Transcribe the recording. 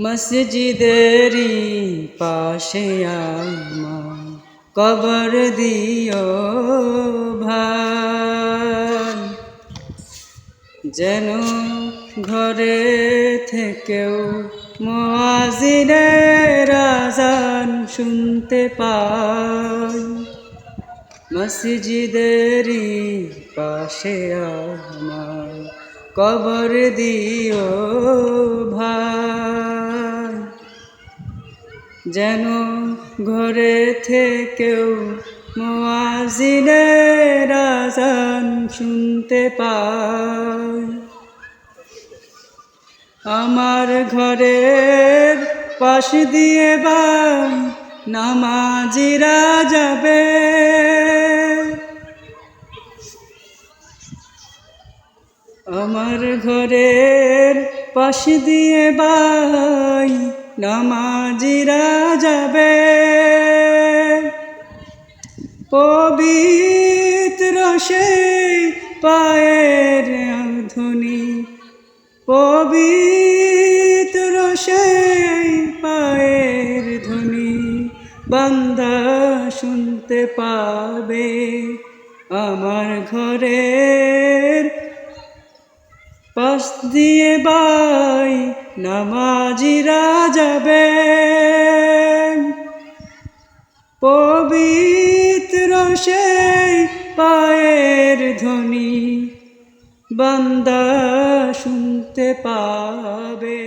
মসজিদেরই পাশে আমার কবর দিও ভাই, যেন ঘরে থেকেও মুয়াজ্জিনের আযান শুনতে পাই। মসজিদেরই পাশে আমার কবর দিও ভাই, যেন ঘরে থেকেও মুয়াজ্জিনের আযান শুনতে পাই। আমার ঘরের পাশ দিয়ে ভাই নামাজিরা যাবে, আমার ঘরের পাশ দিয়ে ভাই নামাজিরা যাবে। পবিত্র সেই পায়ের ধ্বনি, পবিত্র সেই পায়ের ধ্বনি বান্দা শুনতে পাবে। আমার ঘরের পাশ দিয়ে ভাই নামাজিরা যাবে, পবিত্র সেই পায়ের ধ্বনি বান্দা শুনতে পাবে।